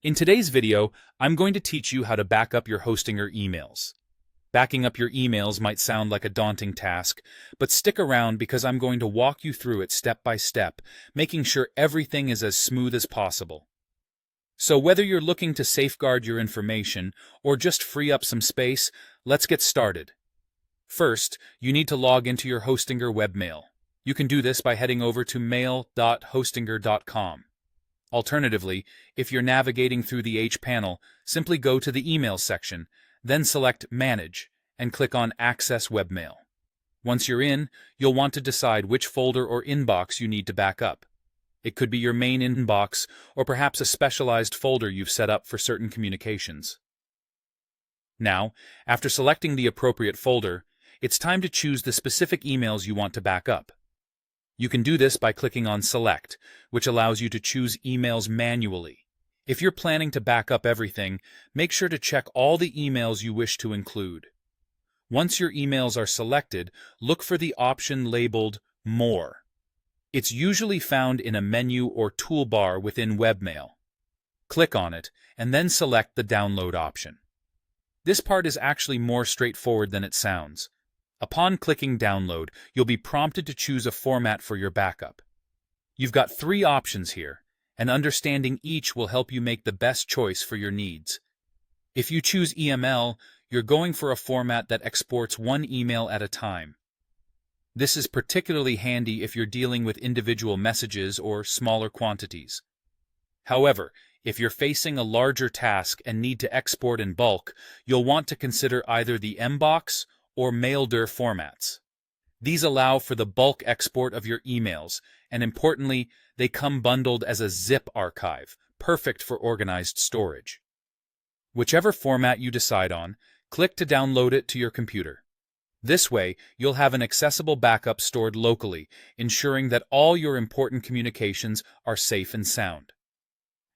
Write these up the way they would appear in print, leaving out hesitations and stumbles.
In today's video, I'm going to teach you how to back up your Hostinger emails. Backing up your emails might sound like a daunting task, but stick around because I'm going to walk you through it step by step, making sure everything is as smooth as possible. So whether you're looking to safeguard your information or just free up some space, let's get started. First, you need to log into your Hostinger webmail. You can do this by heading over to mail.hostinger.com. Alternatively, if you're navigating through the H panel, simply go to the Email section, then select Manage, and click on Access Webmail. Once you're in, you'll want to decide which folder or inbox you need to back up. It could be your main inbox, or perhaps a specialized folder you've set up for certain communications. Now, after selecting the appropriate folder, it's time to choose the specific emails you want to back up. You can do this by clicking on Select, which allows you to choose emails manually. If you're planning to back up everything, make sure to check all the emails you wish to include. Once your emails are selected, look for the option labeled More. It's usually found in a menu or toolbar within Webmail. Click on it, and then select the Download option. This part is actually more straightforward than it sounds. Upon clicking Download, you'll be prompted to choose a format for your backup. You've got 3 options here, and understanding each will help you make the best choice for your needs. If you choose EML, you're going for a format that exports one email at a time. This is particularly handy if you're dealing with individual messages or smaller quantities. However, if you're facing a larger task and need to export in bulk, you'll want to consider either the Mbox or Maildir formats. These allow for the bulk export of your emails, and importantly, they come bundled as a zip archive, perfect for organized storage. Whichever format you decide on, click to download it to your computer. This way, you'll have an accessible backup stored locally, ensuring that all your important communications are safe and sound.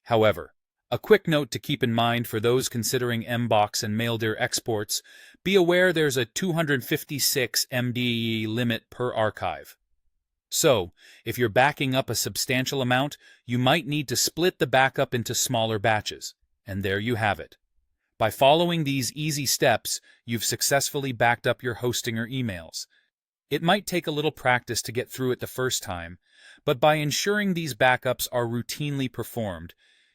However, a quick note to keep in mind for those considering Mbox and Maildir exports: be aware there's a 256 MB limit per archive. So, if you're backing up a substantial amount, you might need to split the backup into smaller batches. And there you have it. By following these easy steps, you've successfully backed up your Hostinger emails. It might take a little practice to get through it the first time, but by ensuring these backups are routinely performed,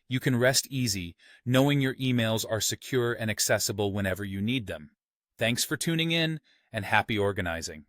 you can rest easy, knowing your emails are secure and accessible whenever you need them. Thanks for tuning in, and happy organizing.